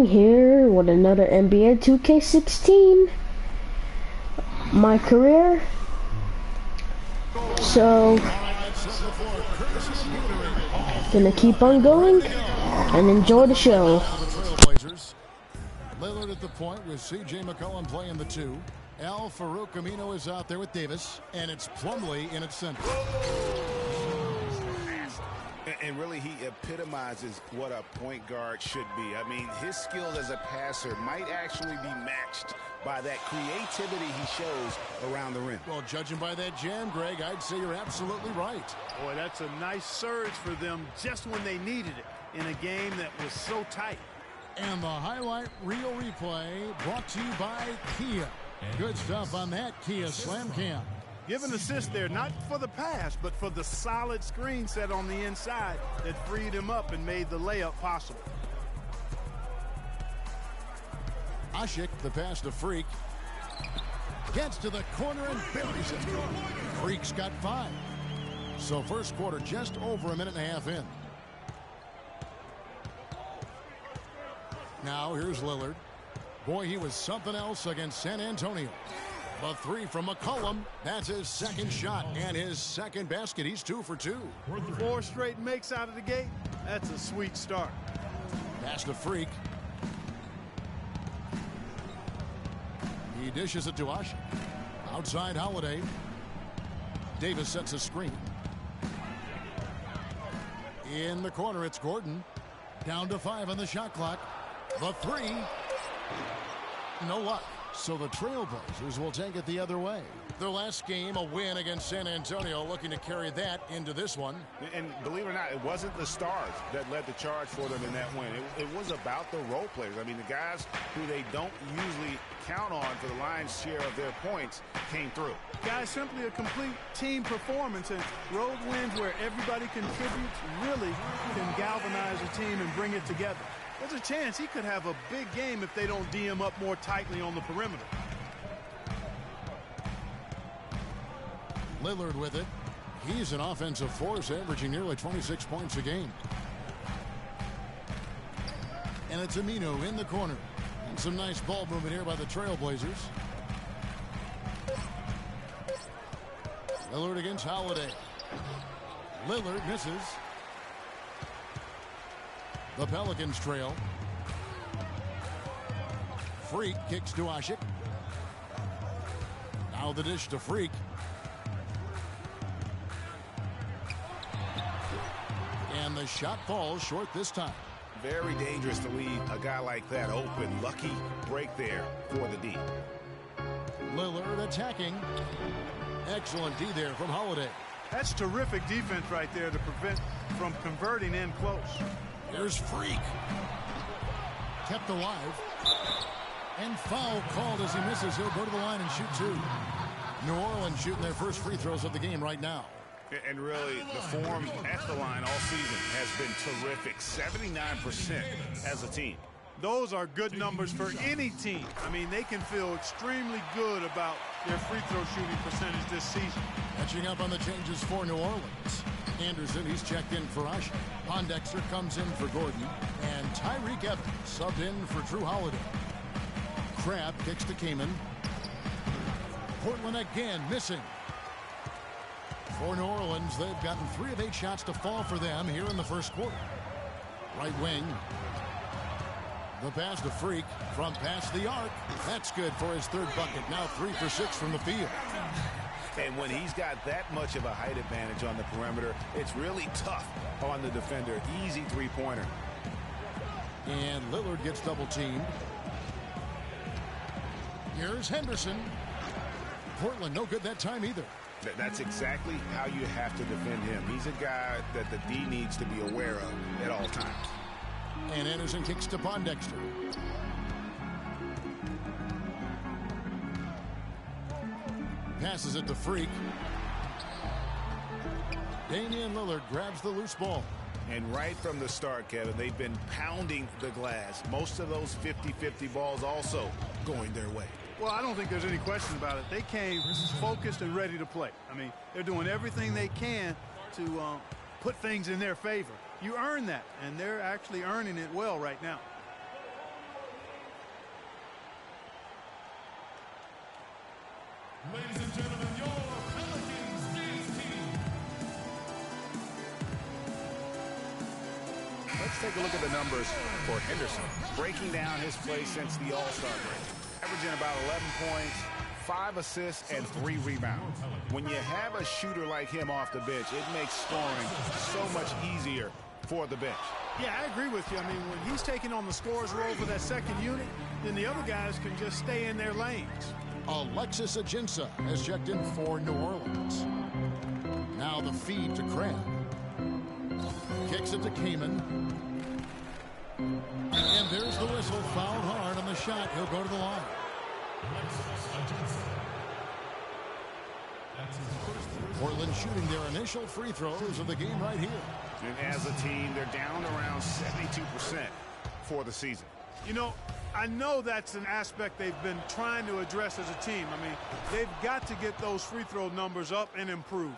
Gaming here with another NBA 2K16. My career. So, gonna keep on going and enjoy the show. Lillard at the point with C.J. McCollum playing the 2. Al-Farouq Amino is out there with Davis, and it's Plumlee in its center. And really, he epitomizes what a point guard should be. I mean, his skill as a passer might actually be matched by that creativity he shows around the rim. Well, judging by that jam, Greg, I'd say you're absolutely right. Boy, that's a nice surge for them just when they needed it in a game that was so tight. And the highlight reel replay brought to you by Kia. Good stuff on that Kia Slam Cam. Give an assist there, not for the pass, but for the solid screen set on the inside that freed him up and made the layup possible. Asik, the pass to Freak. Gets to the corner and buries it. Freak's got 5. So first quarter just over a minute and a half in. Now here's Lillard. Boy, he was something else against San Antonio. The 3 from McCollum. That's his second shot and his second basket. He's 2 for 2. 4 straight makes out of the gate. That's a sweet start. Pass to Freak. He dishes it to Asik. Outside Holiday. Davis sets a screen. In the corner, it's Gordon. Down to 5 on the shot clock. The 3. No luck. So the Trailblazers will take it the other way. Their last game, a win against San Antonio, looking to carry that into this one. And believe it or not, it wasn't the stars that led the charge for them in that win. It was about the role players. I mean, the guys who they don't usually count on for the lion's share of their points came through. Guys, simply a complete team performance, and road wins where everybody contributes really can galvanize a team and bring it together. There's a chance he could have a big game if they don't D him up more tightly on the perimeter. Lillard with it. He's an offensive force, averaging nearly 26 points a game. And it's Amino in the corner. And some nice ball movement here by the Trailblazers. Lillard against Holiday. Lillard misses. The Pelicans trail. Freak kicks to Asik. Now the dish to Freak. And the shot falls short this time. Very dangerous to leave a guy like that open. Lucky break there for the D. Lillard attacking. Excellent D there from Holiday. That's terrific defense right there to prevent from converting in close. There's Freak. Kept alive. And foul called as he misses. He'll go to the line and shoot 2. New Orleans shooting their first free throws of the game right now. And really, the form at the line all season has been terrific. 79% as a team. Those are good numbers for any team. I mean, they can feel extremely good about their free throw shooting percentage this season. Catching up on the changes for New Orleans. Anderson, he's checked in for Asik. Pondexter comes in for Gordon. And Tyreke Evans subbed in for Drew Holiday. Crabbe kicks to Kaman. Portland again missing. For New Orleans, they've gotten 3 of 8 shots to fall for them here in the first quarter. Right wing. The pass to Freak from past the arc. That's good for his 3rd bucket. Now 3 for 6 from the field. And when he's got that much of a height advantage on the perimeter, it's really tough on the defender. Easy 3-pointer. And Lillard gets double teamed. Here's Henderson. Portland no good that time either. That's exactly how you have to defend him. He's a guy that the D needs to be aware of at all times. And Anderson kicks to Pondexter. Passes it to Freak. Damian Lillard grabs the loose ball. And right from the start, Kevin, they've been pounding the glass. Most of those 50-50 balls also going their way. Well, I don't think there's any question about it. They came focused and ready to play. I mean, they're doing everything they can to put things in their favor. You earn that, and they're actually earning it well right now. ladies and gentlemen, your Pelicans dance team. Let's take a look at the numbers for Henderson. Breaking down his play since the All-Star break. Averaging about 11 points, 5 assists, and 3 rebounds. When you have a shooter like him off the bench, it makes scoring so much easier for the bench. Yeah, I agree with you. I mean, when he's taking on the scorer's role for that second unit, then the other guys can just stay in their lanes. Alexis Ajinça has checked in for New Orleans. Now the feed to Crabb. Kicks it to Kaman. And there's the whistle. Fouled hard on the shot. He'll go to the line. Portland shooting their initial free throws of the game right here. And as a team, they're down around 72% for the season. You know, I know that's an aspect they've been trying to address as a team. I mean, they've got to get those free throw numbers up and improve.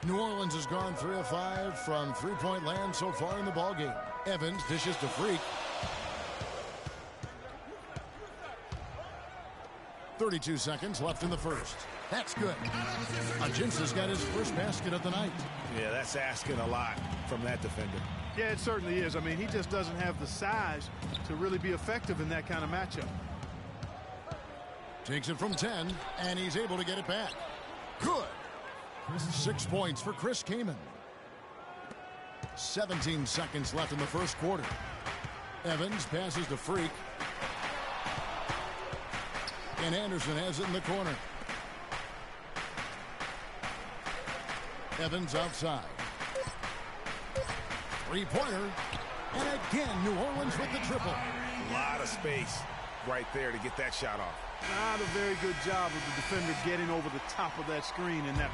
New Orleans has gone 3 of 5 from three-point land so far in the ballgame. Evans dishes to Freak. 32 seconds left in the first. That's good. Ajinça's got his first basket of the night. Yeah, that's asking a lot from that defender. Yeah, it certainly is. I mean, he just doesn't have the size to really be effective in that kind of matchup. Takes it from 10, and he's able to get it back. Good. 6 points for Chris Kaman. 17 seconds left in the first quarter. Evans passes to Freak. And Anderson has it in the corner. Evans outside. Three-pointer. And again, New Orleans with the triple. A lot of space right there to get that shot off. Not a very good job of the defender getting over the top of that screen in that.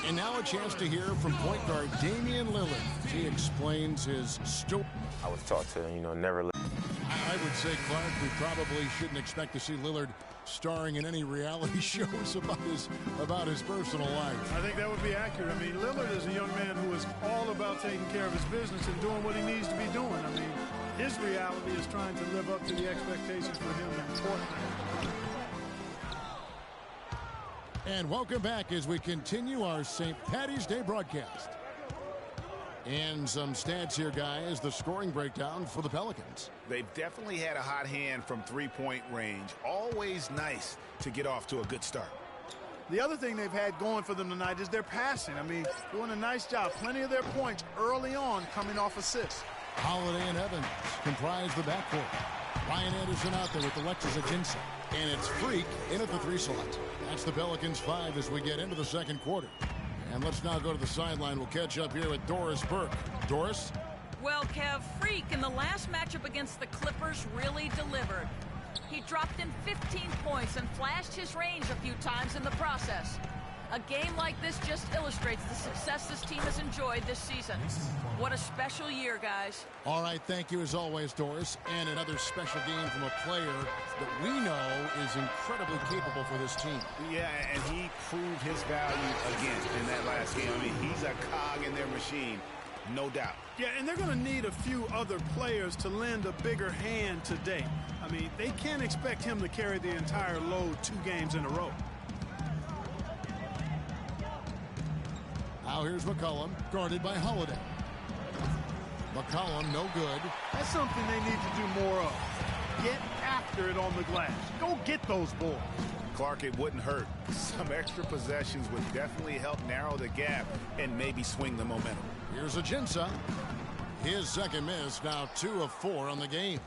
And now a chance to hear from point guard Damian Lillard. He explains his story. I was taught to, never let. I would say, Clark, we probably shouldn't expect to see Lillard starring in any reality shows about his personal life. I think that would be accurate. I mean, Lillard is a young man who is all about taking care of his business and doing what he needs to be doing. I mean, his reality is trying to live up to the expectations for him in Portland. And welcome back as we continue our St. Paddy's Day broadcast. And some stats here, guys. The scoring breakdown for the Pelicans. They've definitely had a hot hand from three-point range. Always nice to get off to a good start. The other thing they've had going for them tonight is their passing. I mean, doing a nice job. Plenty of their points early on coming off assists. Holiday and Evans comprise the backcourt. Ryan Anderson out there with Alexis Ajinça. And it's Freak in at the 3 slot. That's the Pelicans 5 as we get into the second quarter. And let's now go to the sideline. We'll catch up here with Doris Burke. Doris? Well, Kev, Freak in the last matchup against the Clippers really delivered. He dropped in 15 points and flashed his range a few times in the process. A game like this just illustrates the success this team has enjoyed this season. What a special year, guys. All right, thank you as always, Doris. And another special game from a player that we know is incredibly capable for this team. Yeah, and he proved his value again in that last game. I mean, he's a cog in their machine, no doubt. Yeah, and they're going to need a few other players to lend a bigger hand today. I mean, they can't expect him to carry the entire load 2 games in a row. Now here's McCollum, guarded by Holiday. McCollum, no good. That's something they need to do more of. Get after it on the glass. Go get those balls. Clark, it wouldn't hurt. Some extra possessions would definitely help narrow the gap and maybe swing the momentum. Here's Ajinça. His second miss, now 2 of 4 on the game.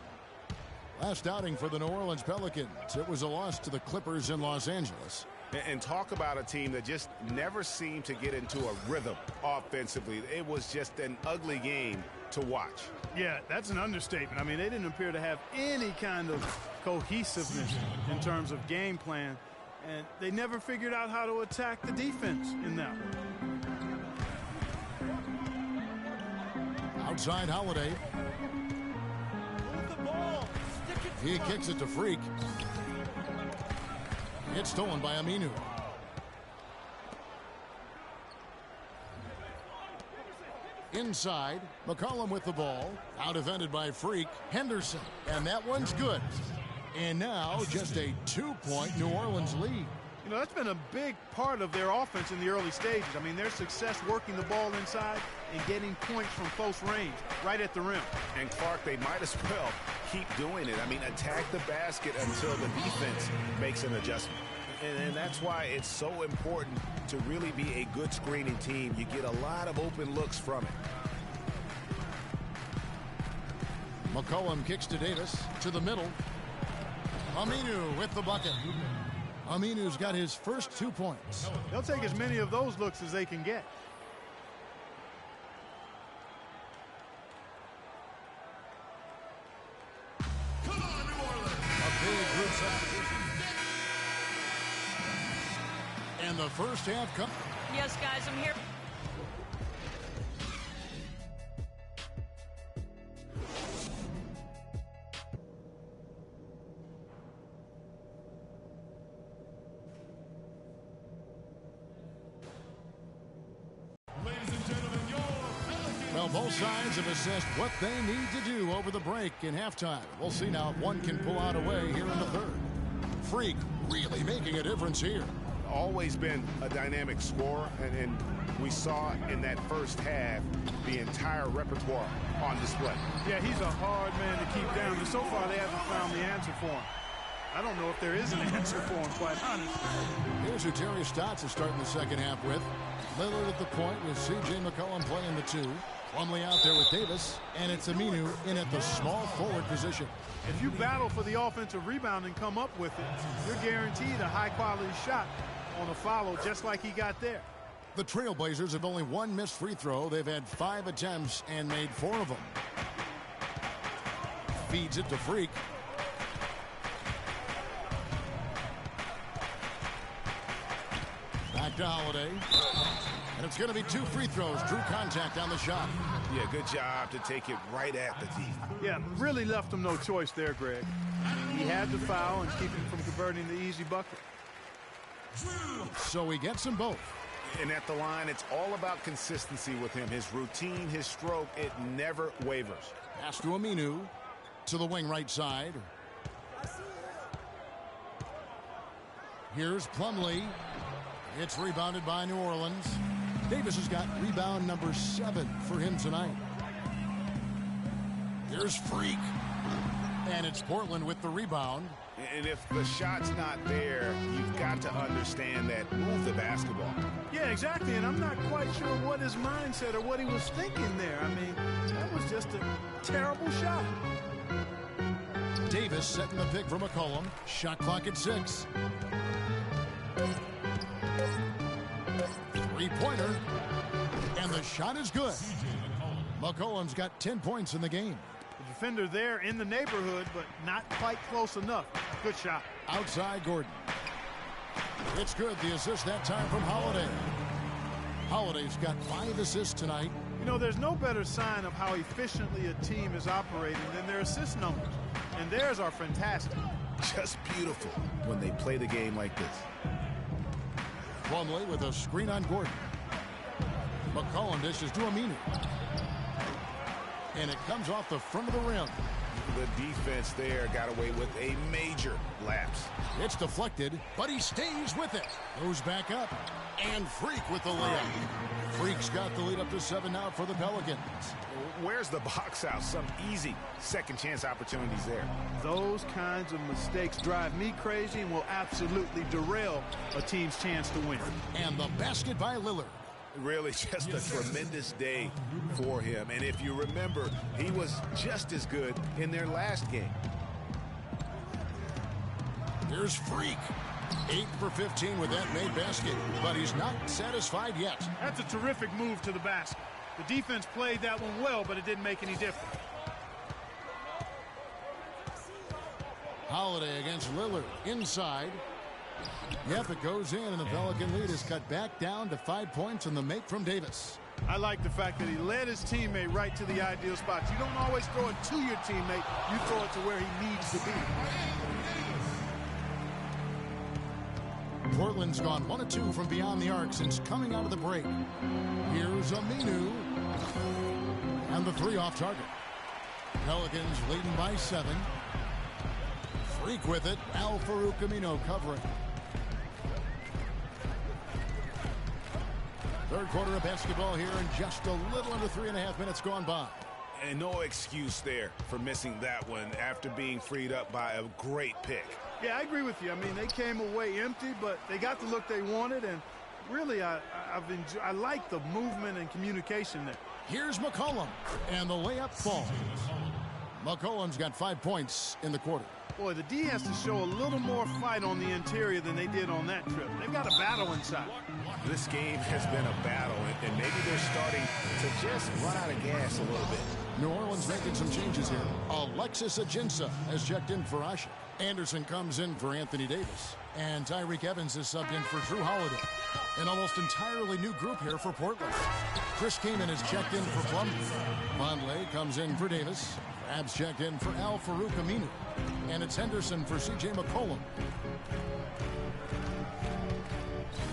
Last outing for the New Orleans Pelicans. It was a loss to the Clippers in Los Angeles. And talk about a team that just never seemed to get into a rhythm offensively. It was just an ugly game to watch. Yeah, that's an understatement. I mean, they didn't appear to have any kind of cohesiveness in terms of game plan, and they never figured out how to attack the defense in that one. Outside Holiday. He kicks it to Freak. It's stolen by Aminu. Inside, McCollum with the ball. Out defended by Freak. Henderson. And that one's good. And now just a 2-point New Orleans lead. You know, that's been a big part of their offense in the early stages. I mean, their success working the ball inside and getting points from close range, right at the rim. And Clark, they might as well keep doing it. I mean, attack the basket until the defense makes an adjustment. And that's why it's so important to really be a good screening team. You get a lot of open looks from it. McCollum kicks to Davis, to the middle. Aminu with the bucket. Aminu's got his first 2 points. They'll take as many of those looks as they can get. Come on, New Orleans. A big group substitution. And the first half comes. Yes, guys, I'm here. Ladies and gentlemen, your Pelicans. Well, both sides have assessed what they need to do over the break in halftime. We'll see now if one can pull out a way here in the third. Freak really making a difference here. Always been a dynamic scorer, and we saw in that first half the entire repertoire on display. Yeah, he's a hard man to keep down, and so far they haven't found the answer for him. I don't know if there is an answer for him, quite honestly. Here's who Terry Stotts is starting the second half with. Lillard at the point with C.J. McCollum playing the 2. Plumlee out there with Davis, and it's Aminu in at the small forward position. If you battle for the offensive rebound and come up with it, you're guaranteed a high-quality shot on a follow just like he got there. The Trailblazers have only one missed free throw. They've had 5 attempts and made 4 of them. Feeds it to Freak. Back to Holiday. And it's going to be 2 free throws. Drew contact on the shot. Yeah, good job to take it right at the teeth. Yeah, really left him no choice there, Greg. He had to foul and keep him from converting the easy bucket. So he gets them both. And at the line, it's all about consistency with him. His routine, his stroke, it never wavers. Pass to Aminu. To the wing right side. Here's Plumlee. It's rebounded by New Orleans. Davis has got rebound number 7 for him tonight. Here's Freak. And it's Portland with the rebound. And if the shot's not there, you've got to understand that. Move the basketball. Yeah, exactly, and I'm not quite sure what his mindset or what he was thinking there. I mean, that was just a terrible shot. Davis setting the pick for McCollum. Shot clock at 6. Three-pointer. And the shot is good. McCollum's got 10 points in the game. The defender there in the neighborhood, but not quite close enough. Good shot. Outside Gordon. It's good. The assist that time from Holiday. Holiday's got 5 assists tonight. You know, there's no better sign of how efficiently a team is operating than their assist numbers. And theirs are fantastic. Just beautiful when they play the game like this. Plumlee with a screen on Gordon. McCollum dishes to Aminu. And it comes off the front of the rim. The defense there got away with a major lapse. It's deflected, but he stays with it. Goes back up. And Freak with the layup. Freak's got the lead up to 7 now for the Pelicans. Where's the box out? Some easy second chance opportunities there. Those kinds of mistakes drive me crazy and will absolutely derail a team's chance to win. And the basket by Lillard. Really just a tremendous day for him. And if you remember, he was just as good in their last game. Here's Freak. 8 for 15 with that made basket, but he's not satisfied yet. That's a terrific move to the basket. The defense played that one well, but it didn't make any difference. Holiday against Lillard inside. Yep, it goes in, and the Pelican lead is cut back down to 5 points in the make from Davis. I like the fact that he led his teammate right to the ideal spot. You don't always throw it to your teammate. You throw it to where he needs to be. Portland's gone 1 of 2 from beyond the arc since coming out of the break. Here's Aminu. And the three off target. Pelicans leading by 7. Freak with it. Al-Farouq Aminu covering. Third quarter of basketball here, and just a little under 3.5 minutes gone by. And no excuse there for missing that one after being freed up by a great pick. Yeah, I agree with you. I mean, they came away empty, but they got the look they wanted, and really, I like the movement and communication there. Here's McCollum, and the layup falls. McCollum's got 5 points in the quarter. Boy, the D has to show a little more fight on the interior than they did on that trip. They've got a battle inside. This game has been a battle, and maybe they're starting to just run out of gas a little bit. New Orleans making some changes here. Alexis Ajinça has checked in for Asha. Anderson comes in for Anthony Davis. And Tyreke Evans is subbed in for Drew Holiday. An almost entirely new group here for Portland. Chris Kaman is checked in for Plumlee. Vonleh comes in for Davis. Crabs checked in for Al-Farouq Aminu. And it's Henderson for C.J. McCollum.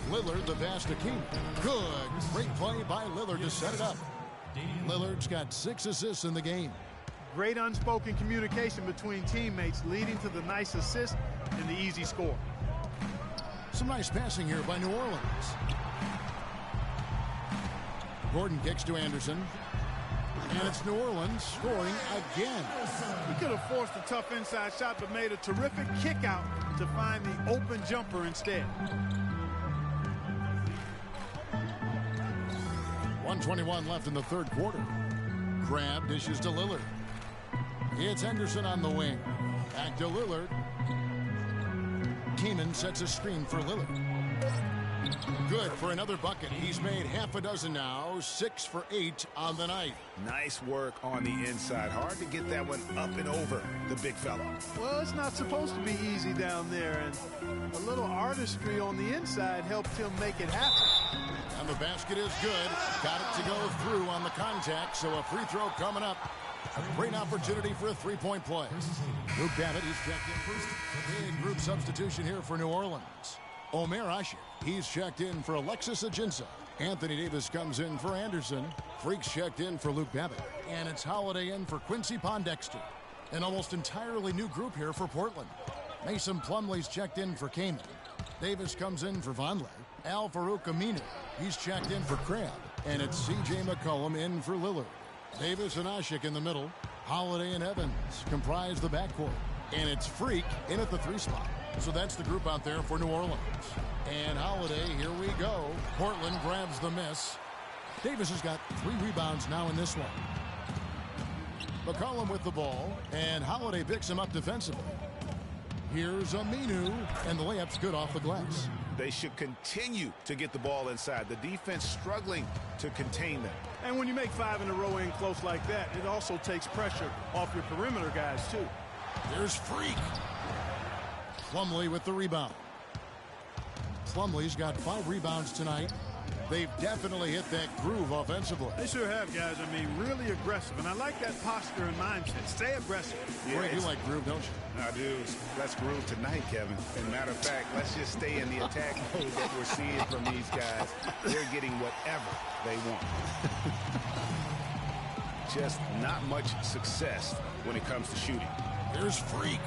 Lillard, the pass to King. Good. Great play by Lillard to set it up. Lillard's got 6 assists in the game. Great unspoken communication between teammates leading to the nice assist and the easy score. Some nice passing here by New Orleans. Gordon kicks to Anderson. And it's New Orleans scoring again. He could have forced a tough inside shot, but made a terrific kick out to find the open jumper instead. 1:21 left in the third quarter. Crab dishes to Lillard. It's Henderson on the wing. Back to Lillard. Kaman sets a screen for Lillard. Good for another bucket. He's made half a dozen now. 6 for 8 on the night. Nice work on the inside. Hard to get that one up and over the big fella. Well, it's not supposed to be easy down there, and a little artistry on the inside helped him make it happen. And the basket is good. Got it to go through on the contact, so a free throw coming up. A great opportunity for a three-point play. Luke Babbitt, he's checked in first. Big group substitution here for New Orleans. Omer Asik, he's checked in for Alexis Ajinça. Anthony Davis comes in for Anderson. Freaks checked in for Luke Babbitt. And it's Holiday in for Quincy Pondexter. An almost entirely new group here for Portland. Mason Plumlee's checked in for Kaman. Davis comes in for Vonleh. Al-Farouq Aminu, he's checked in for Crab. And it's C.J. McCollum in for Lillard. Davis and Asik in the middle. Holiday and Evans comprise the backcourt. And it's Freak in at the 3 spot. So that's the group out there for New Orleans. And Holiday, here we go. Portland grabs the miss. Davis has got 3 rebounds now in this one. McCollum with the ball, and Holiday picks him up defensively. Here's Aminu, and the layup's good off the glass. They should continue to get the ball inside. The defense struggling to contain them. And when you make 5 in a row in close like that, it also takes pressure off your perimeter guys, too. There's Freak. Plumlee with the rebound. Plumlee's got 5 rebounds tonight. They've definitely hit that groove offensively. They sure have, guys. I mean, really aggressive. And I like that posture and mindset. Stay aggressive. Yeah, you like groove, don't you? I do. Let's groove tonight, Kevin. And matter of fact, let's just stay in the attack mode that we're seeing from these guys. They're getting whatever they want. Just not much success when it comes to shooting. Here's Freak.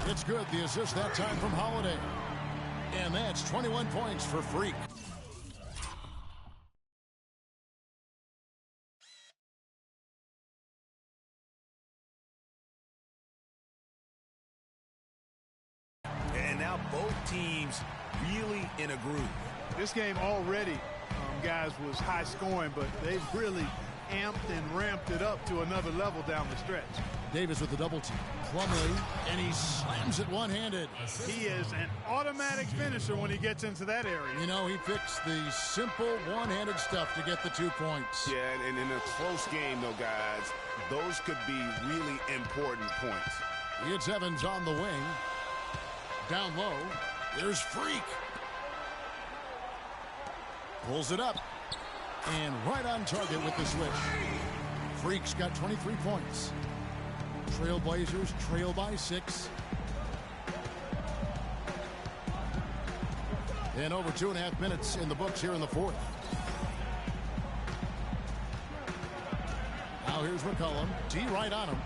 It's good. The assist that time from Holiday. And that's 21 points for Freak. And now both teams really in a groove. This game already, guys, was high scoring, but they've really amped and ramped it up to another level down the stretch. Davis with the double team. Plumlee, and he slams it one-handed. He is an automatic finisher when he gets into that area. You know, he picks the simple one-handed stuff to get the 2 points. Yeah, and in a close game, though, guys, those could be really important points. It's Evans on the wing. Down low. There's Freak. Pulls it up. And right on target with the switch. Freak's got 23 points. Trailblazers trail by 6. And over 2.5 minutes in the books here in the fourth. Now here's McCollum. T right on him.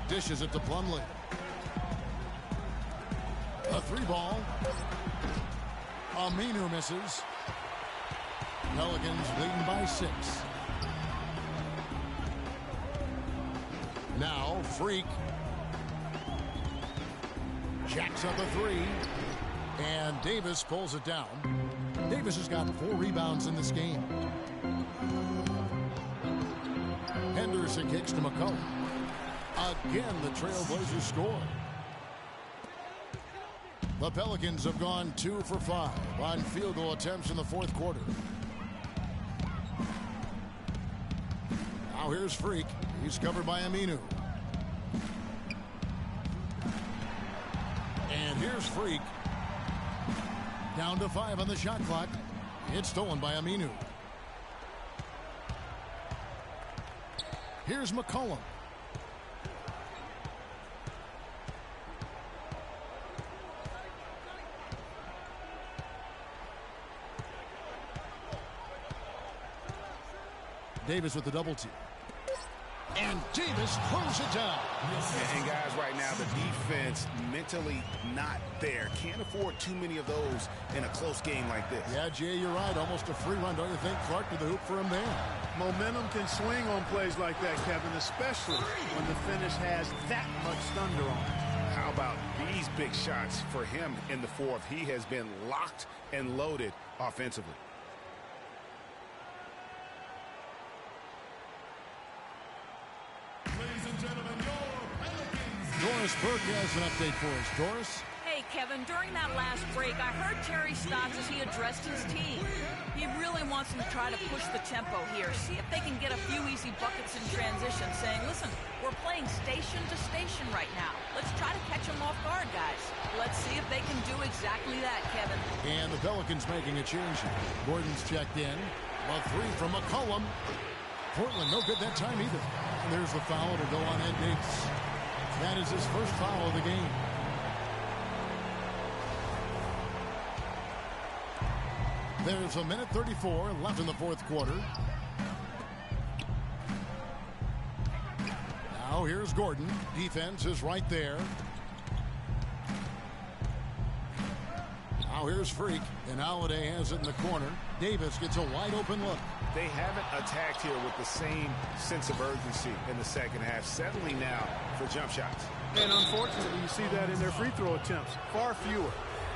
Dishes it to Plumlee. A 3-ball. Aminu misses. Pelicans leading by 6. Now Freak. Jacks up a 3. And Davis pulls it down. Davis has got 4 rebounds in this game. Henderson kicks to McCollum. Again, the Trailblazers score. The Pelicans have gone 2 for 5 on field goal attempts in the fourth quarter. Now here's Freak. He's covered by Aminu. And here's Freak. Down to 5 on the shot clock. It's stolen by Aminu. Here's McCollum. Davis with the double team. And Davis throws it down. And guys, right now, the defense mentally not there. Can't afford too many of those in a close game like this. Yeah, Jay, you're right. Almost a free run, don't you think? Clark to the hoop for him there. Momentum can swing on plays like that, Kevin, especially when the finish has that much thunder on it. How about these big shots for him in the fourth? He has been locked and loaded offensively. Doris Burke has an update for us. Doris? Hey, Kevin, during that last break, I heard Terry Stotts as he addressed his team. He really wants them to try to push the tempo here, see if they can get a few easy buckets in transition, saying, listen, we're playing station to station right now. Let's try to catch them off guard, guys. Let's see if they can do exactly that, Kevin. And the Pelicans making a change here. Gordon's checked in. A 3 from McCollum. Portland, no good that time either. And there's the foul to go on Ed Davis. That is his first foul of the game. There's a minute 34 left in the fourth quarter. Now here's Gordon. Defense is right there. Now here's Freak. And Holiday has it in the corner. Davis gets a wide open look. They haven't attacked here with the same sense of urgency in the second half, settling now for jump shots. And unfortunately, you see that in their free throw attempts. Far fewer.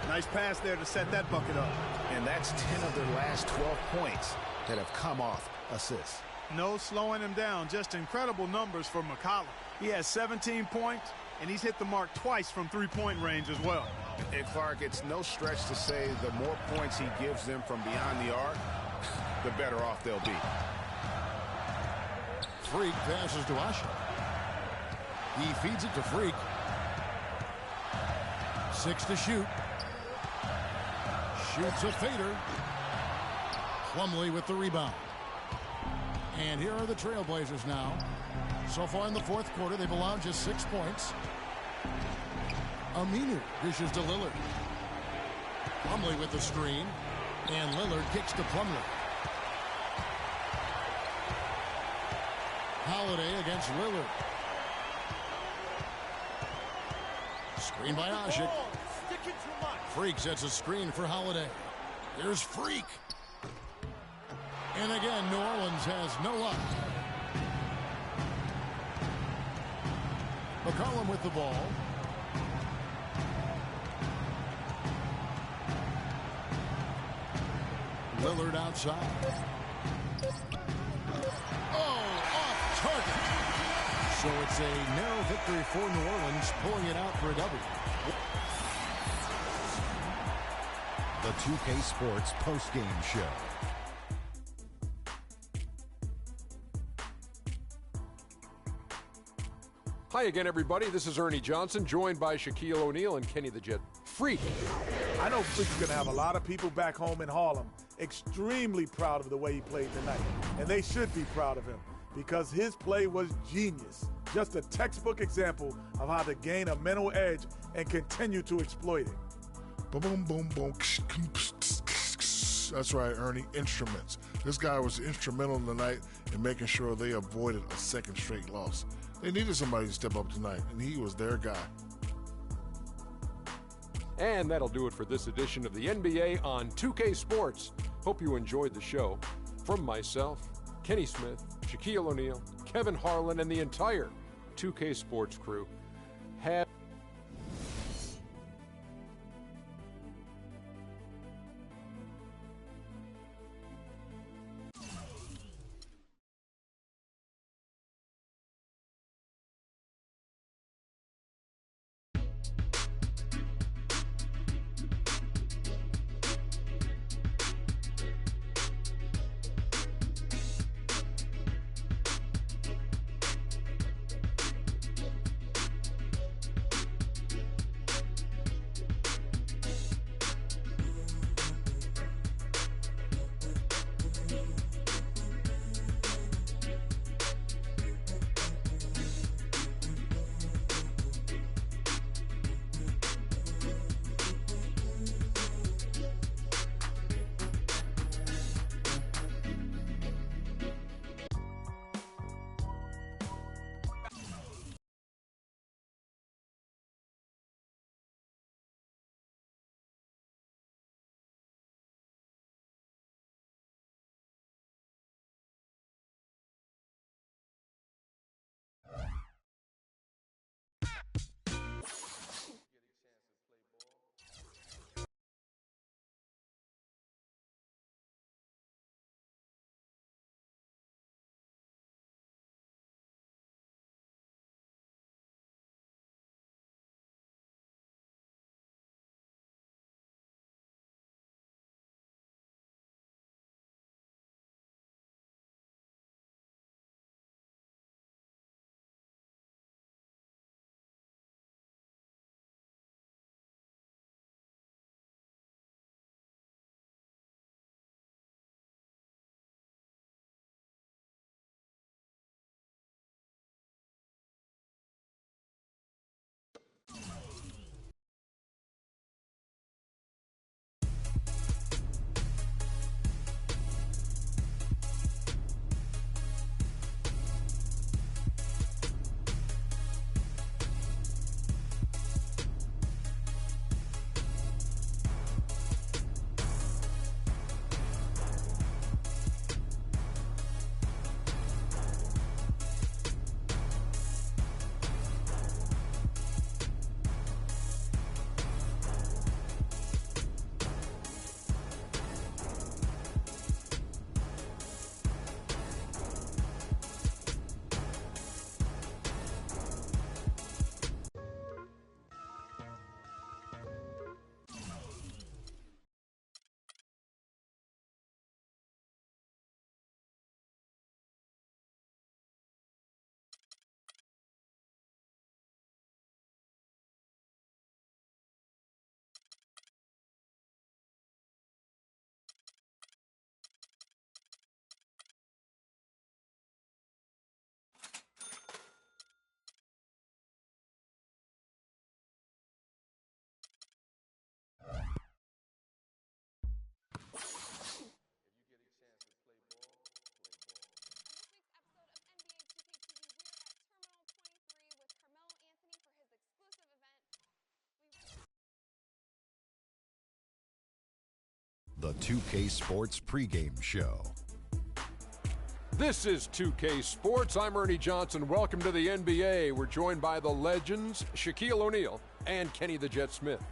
Nice pass there to set that bucket up. And that's 10 of their last 12 points that have come off assists. No slowing him down. Just incredible numbers for McCollum. He has 17 points, and he's hit the mark twice from three-point range as well. And Clark, it's no stretch to say the more points he gives them from beyond the arc, the better off they'll be. Freak passes to Asha. He feeds it to Freak. 6 to shoot. Shoots a fader. Plumlee with the rebound. And here are the Trailblazers now. So far in the fourth quarter, they've allowed just 6 points. Aminu dishes to Lillard. Plumlee with the screen. And Lillard kicks to Plumlee. Holiday against Lillard. Screen by Asik. Freak sets a screen for Holiday. Here's Freak. And again, New Orleans has no luck. McCollum with the ball. Lillard outside. Off target. So it's a narrow victory for New Orleans, pulling it out for a W. The 2K Sports postgame show. Hi again, everybody. This is Ernie Johnson, joined by Shaquille O'Neal and Kenny the Jet Freak. I know Freak's going to have a lot of people back home in Harlem extremely proud of the way he played tonight. And they should be proud of him because his play was genius. Just a textbook example of how to gain a mental edge and continue to exploit it. Boom, boom, boom, boom. That's right, Ernie. Instruments. This guy was instrumental tonight in making sure they avoided a second straight loss. They needed somebody to step up tonight, and he was their guy. And that'll do it for this edition of the NBA on 2K Sports. Hope you enjoyed the show. From myself, Kenny Smith, Shaquille O'Neal, Kevin Harlan, and the entire 2K Sports crew, have The 2K Sports pregame show. This is 2K Sports. I'm Ernie Johnson. Welcome to the NBA. We're joined by the legends, Shaquille O'Neal and Kenny the Jet Smith.